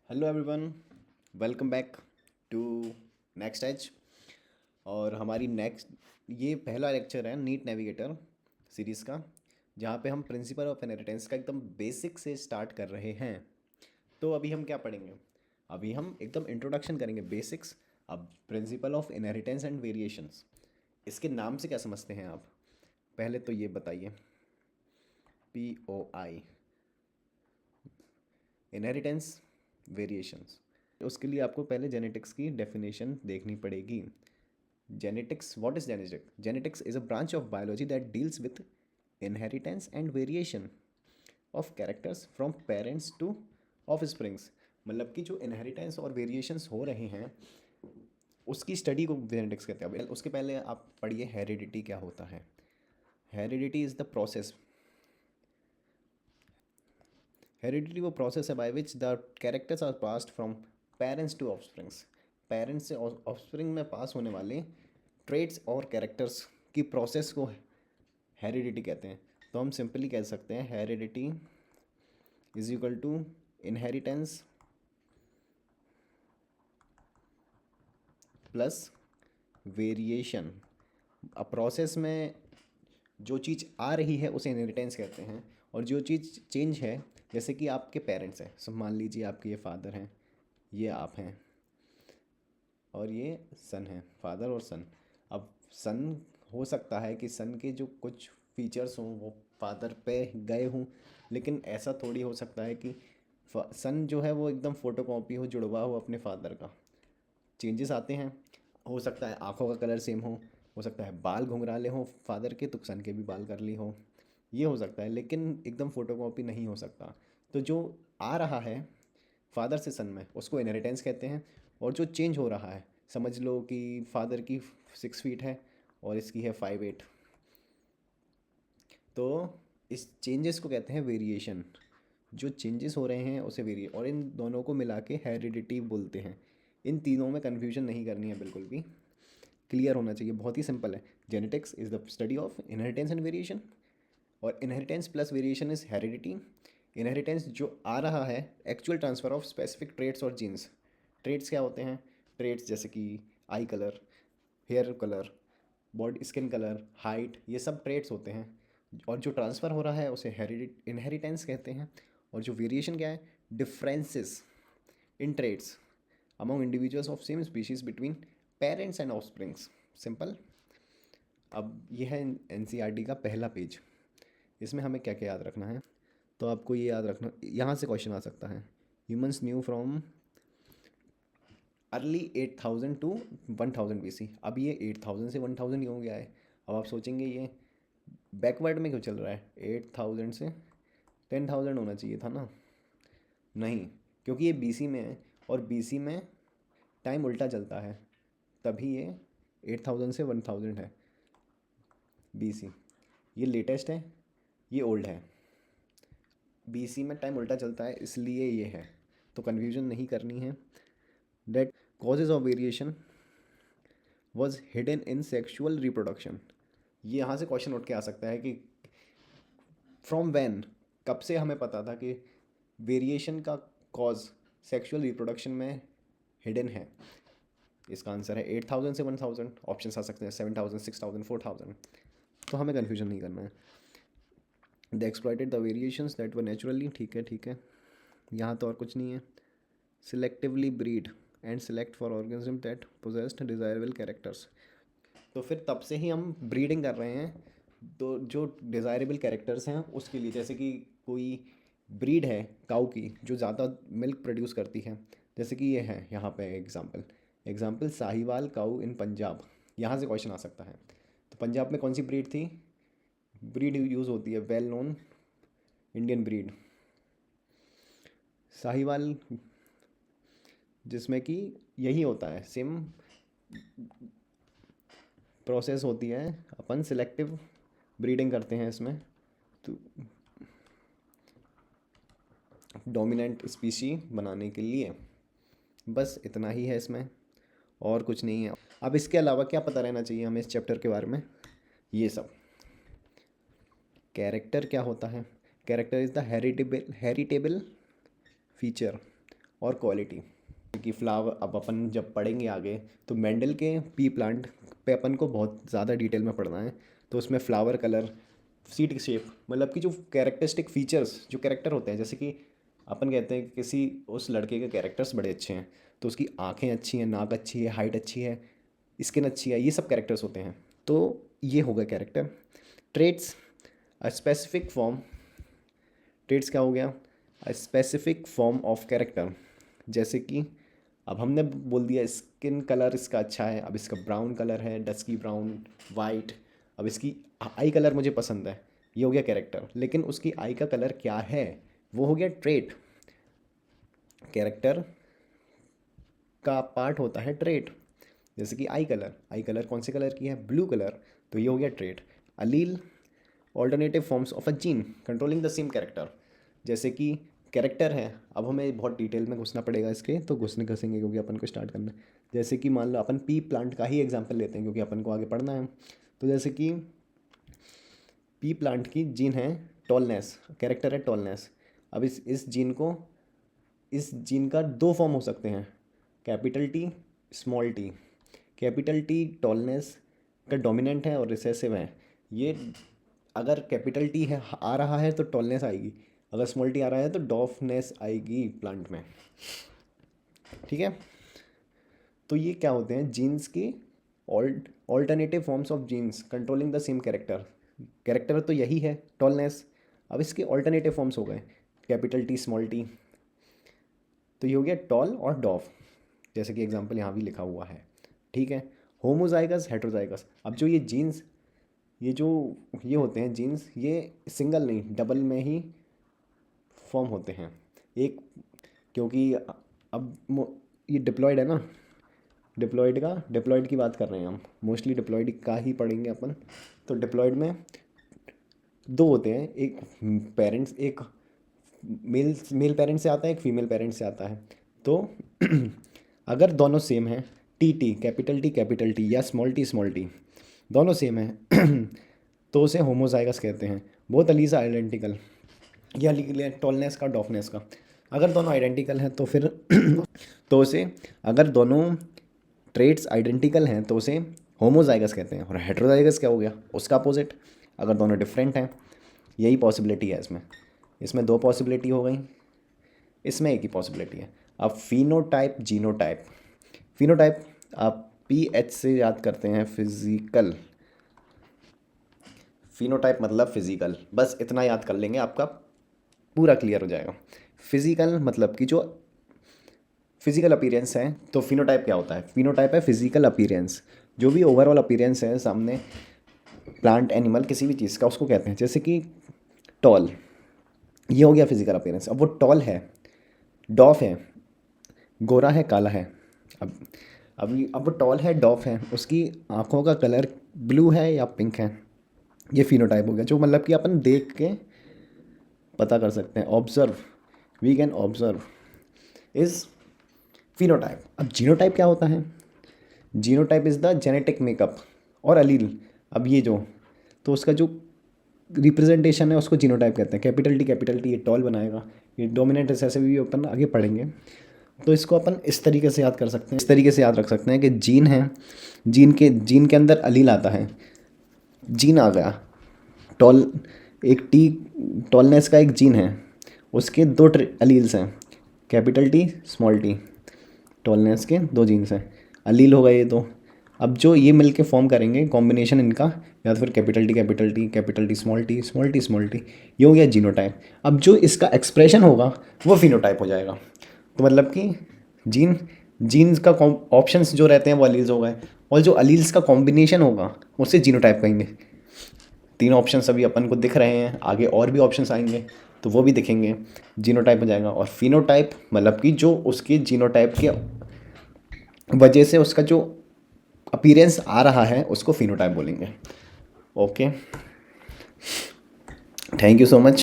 Hello everyone, welcome back to next age. और हमारी next ये पहला लेक्चर है नीट नेविगेटर सीरीज़ का, जहाँ पे हम प्रिंसिपल ऑफ इनहेरिटेंस का एकदम बेसिक से स्टार्ट कर रहे हैं। तो अभी हम क्या पढ़ेंगे? अभी हम एकदम इंट्रोडक्शन करेंगे, बेसिक्स। अब principle of inheritance and variations, इसके नाम से क्या समझते हैं आप? पहले तो ये बताइए, POI, इनहेरिटेंस, वेरिएशंस। उसके लिए आपको पहले जेनेटिक्स की डेफिनेशन देखनी पड़ेगी। Genetics, what is genetic? Genetics is a branch of biology that deals with inheritance and variation of characters from parents two of springs. मतलब कि जो इनहेरिटेंस और वेरिएशंस हो रहे हैं, उसकी स्टडी को जेनेटिक्स कहते हैं। अब उसके पहले आप पढ़िए हेरिडिटी क्या होता है। Heredity is the process, heredity वो प्रोसेस है by which the characters are passed from parents to offsprings. Parents से ऑफस्प्रिंग में पास होने वाले ट्रेड्स और कैरेक्टर्स की प्रोसेस को हेरिडिटी कहते हैं। तो हम सिंपली कह सकते हैं heredity is equal to inheritance plus variation. अब प्रोसेस में जो चीज़ आ रही है उसे इनहेरिटेंस कहते हैं, और जो चीज़ चेंज है, जैसे कि आपके पेरेंट्स हैं, सब मान लीजिए आपके ये फादर हैं, ये आप हैं, और ये सन है, फादर और सन। अब सन, हो सकता है कि सन के जो कुछ फीचर्स हों वो फादर पे गए हों, लेकिन ऐसा थोड़ी हो सकता है कि सन जो है वो एकदम फोटोकॉपी हो, जुड़वा हो अपने फादर का। चेंजेस आते हैं। हो सकता है आँखों का कलर सेम हो सकता है बाल घुंघराले हों फादर के, तो सन के भी बाल करली हो, ये हो सकता है, लेकिन एकदम फोटोकॉपी नहीं हो सकता। तो जो आ रहा है फादर से सन में, उसको इनहेरिटेंस कहते हैं। और जो चेंज हो रहा है, समझ लो कि फादर की 6 फीट है और इसकी है 5'8", तो इस चेंजेस को कहते हैं वेरिएशन। जो चेंजेस हो रहे हैं उसे वेरिए, और इन दोनों को मिला के हेरिडिटी बोलते हैं। इन तीनों में कन्फ्यूजन नहीं करनी है, बिल्कुल भी क्लियर होना चाहिए, बहुत ही सिंपल है। Genetics is the study of inheritance and variation, और inheritance plus variation is heredity. Inheritance जो आ रहा है, actual transfer of specific traits और जीन्स। ट्रेट्स क्या होते हैं? ट्रेट्स जैसे कि eye colour, hair colour, body skin colour, height, ये सब ट्रेट्स होते हैं। और जो ट्रांसफ़र हो रहा है उसे हेरिडिट इनहेरिटेंस कहते हैं। और जो वेरिएशन क्या है? Differences in traits among individuals of same species between parents and offsprings. Simple. अब यह है NCERT का पहला पेज। इसमें हमें क्या क्या याद रखना है? तो आपको ये याद रखना, यहाँ से क्वेश्चन आ सकता है। Humans knew from early 8000 to 1000 BC। अब ये 8000 से 1000 क्यों गया है? अब आप सोचेंगे ये बैकवर्ड में क्यों चल रहा है? 8000 से 10,000 होना चाहिए था ना? नहीं, क्योंकि ये BC में है, और BC में टाइम उल्टा चलता है, तभी ये 8000 से 1000 है। BC ये लेटेस्ट है, ये ओल्ड है। BC में टाइम उल्टा चलता है, इसलिए ये है। तो कन्फ्यूजन नहीं करनी है। That causes of variation was hidden in sexual reproduction. ये यहाँ से क्वेश्चन उठ के आ सकता है कि फ्रॉम व्हेन, कब से हमें पता था कि वेरिएशन का कॉज सेक्शुअल रिप्रोडक्शन में हिडन है? इसका आंसर है 8000 से 1000। ऑप्शन आ सकते हैं 7000, 6000, 4000। तो हमें कन्फ्यूजन नहीं करना है। The exploited the variations that were naturally, ठीक है ठीक है, यहाँ तो और कुछ नहीं है। Selectively breed and select for organism that possessed desirable characters. तो फिर तब से ही हम ब्रीडिंग कर रहे हैं, तो जो डिज़ायरेबल कैरेक्टर्स हैं उसके लिए, जैसे कि कोई ब्रीड है काऊ की जो ज़्यादा मिल्क प्रोड्यूस करती है, जैसे कि ये है यहाँ पे एग्जांपल, साहिवाल काऊ इन पंजाब। यहाँ से क्वेश्चन आ सकता है। तो पंजाब में कौन सी ब्रीड थी? ब्रीड यूज़ होती है well known Indian breed Sahiwal, जिसमें कि यही होता है, सेम प्रोसेस होती है। अपन सिलेक्टिव ब्रीडिंग करते हैं इसमें, तो डोमिनेंट स्पीशी बनाने के लिए। बस इतना ही है इसमें, और कुछ नहीं है। अब इसके अलावा क्या पता रहना चाहिए हमें इस चैप्टर के बारे में? ये सब। कैरेक्टर क्या होता है? Character is the heritable feature और क्वालिटी कि फ्लावर। अब अपन जब पढ़ेंगे आगे तो मेंडल के पी प्लांट पे अपन को बहुत ज़्यादा डिटेल में पढ़ना है। तो उसमें फ्लावर कलर, सीड शेप, मतलब कि जो कैरेक्टरिस्टिक फीचर्स, जो कैरेक्टर होते हैं, जैसे कि अपन कहते हैं कि किसी उस लड़के के कैरेक्टर्स बड़े अच्छे हैं तो उसकी आंखें अच्छी हैं, नाक अच्छी है, हाइट अच्छी है, स्किन अच्छी है, ये सब कैरेक्टर्स होते हैं। तो ये होगा character. Traits, a specific form. Traits क्या हो गया? A specific form of character. जैसे कि अब हमने बोल दिया स्किन कलर इसका अच्छा है, अब इसका ब्राउन कलर है, डस्की ब्राउन, वाइट। अब इसकी आई कलर मुझे पसंद है, ये हो गया कैरेक्टर। लेकिन उसकी आई का कलर क्या है, वो हो गया ट्रेट। कैरेक्टर का पार्ट होता है ट्रेट। जैसे कि आई कलर, आई कलर कौन से कलर की है? ब्लू कलर, तो ये हो गया trait. Allele, alternative forms of a gene controlling the same character. जैसे कि कैरेक्टर है, अब हमें बहुत डिटेल में घुसना पड़ेगा इसके, तो घुसेंगे क्योंकि अपन को स्टार्ट करना है। जैसे कि मान लो अपन पी प्लांट का ही एग्जांपल लेते हैं क्योंकि अपन को आगे पढ़ना है। तो जैसे कि पी प्लांट की जीन है टॉलनेस, कैरेक्टर है टॉलनेस। अब इस जीन का दो फॉर्म हो सकते हैं, capital T, small T. Capital T tallness का डोमिनेंट है और रिसेसिव है। ये अगर कैपिटल टी है आ रहा है तो टॉलनेस आएगी, अगर स्मॉल टी आ रहा है तो डॉफनेस आएगी प्लांट में। ठीक है, तो ये क्या होते हैं? जीन्स की alternative forms of genes controlling the same character. Character तो यही है टॉलनेस, अब इसके ऑल्टरनेटिव फॉर्म्स हो गए कैपिटल टी, स्मॉल टी। तो ये हो गया टॉल और डॉफ, जैसे कि एग्जांपल यहाँ भी लिखा हुआ है। ठीक है, होमोजाइगस, हेट्रोजाइगस। अब जो ये जीन्स, ये होते हैं जीन्स, ये सिंगल नहीं डबल में ही फॉर्म होते हैं। एक, क्योंकि अब ये डिप्लॉयड है ना, डिप्लॉयड की बात कर रहे हैं हम, मोस्टली डिप्लॉयड का ही पढ़ेंगे अपन। तो डिप्लॉयड में दो होते हैं, एक पेरेंट्स, एक मेल पेरेंट से आता है, एक फीमेल पेरेंट से आता है। तो अगर दोनों सेम हैं, टी कैपिटल टी या स्मॉल टी दोनों सेम है तो उसे होमोजाइगस कहते हैं। बोथ अलीज आइडेंटिकल, या लिख लिया टॉलनेस का, डॉफनेस का। अगर दोनों आइडेंटिकल हैं तो फिर तो उसे, अगर दोनों ट्रेट्स आइडेंटिकल हैं तो उसे होमोजाइगस कहते हैं। और हेट्रोजाइगस क्या हो गया? उसका अपोजिट, अगर दोनों डिफरेंट हैं। यही पॉसिबिलिटी है इसमें दो पॉसिबिलिटी हो गई, इसमें एक ही पॉसिबिलिटी है। अब फिनोटाइप, जीनोटाइप। फिनोटाइप आप PH से याद करते हैं, फिजिकल। फिनोटाइप मतलब फिजिकल, बस इतना याद कर लेंगे, आपका पूरा क्लियर हो जाएगा। फिजिकल मतलब कि जो फिजिकल अपीयरेंस है। तो फिनोटाइप क्या होता है? फिनोटाइप है फिजिकल अपीयरेंस, जो भी ओवरऑल अपीयरेंस है सामने प्लांट, एनिमल, किसी भी चीज़ का, उसको कहते हैं। जैसे कि टॉल, ये हो गया फिजिकल अपीयरेंस। अब वो टॉल है, डॉफ है, गोरा है, काला है। अब अब वो टॉल है, डॉफ है, उसकी आँखों का कलर ब्लू है या पिंक है। ये फिनोटाइप हो गया, जो मतलब कि अपन देख के पता कर सकते हैं। Observe, we can observe is phenotype. अब जीनोटाइप क्या होता है? Genotype is the genetic makeup और अलील। अब ये जो, तो उसका जो रिप्रेजेंटेशन है उसको जीनोटाइप कहते हैं। कैपिटल टी ये टॉल बनाएगा, ये डोमिनेंट रिसेसिव भी अपन आगे पढ़ेंगे। तो इसको अपन इस तरीके से याद कर सकते हैं, इस तरीके से याद रख सकते हैं कि जीन है, जीन के अंदर अलील आता है, जीन आ गया टॉल, एक टी टॉलनेस का एक जीन है, उसके दो अलील्स हैं, capital T, small T. Tallness के दो जीन्स हैं, अलील हो गए ये दो। अब जो ये मिल के फॉर्म करेंगे कॉम्बिनेशन इनका, या तो फिर कैपिटल टी स्मॉल टी, ये हो गया जीनोटाइप। अब जो इसका एक्सप्रेशन होगा वो फिनोटाइप हो जाएगा। तो मतलब कि जीन्स का ऑप्शंस जो रहते हैं वो अलील्स हो गए, और जो अलील्स का कॉम्बिनेशन होगा उसे जीनोटाइप कहेंगे। तीन ऑप्शंस अभी अपन को दिख रहे हैं, आगे और भी ऑप्शंस आएंगे तो वो भी दिखेंगे, जीनोटाइप हो जाएगा। और फिनोटाइप मतलब कि जो उसके जीनोटाइप के वजह से उसका जो अपीयरेंस आ रहा है उसको फिनोटाइप बोलेंगे। Okay, thank you so much.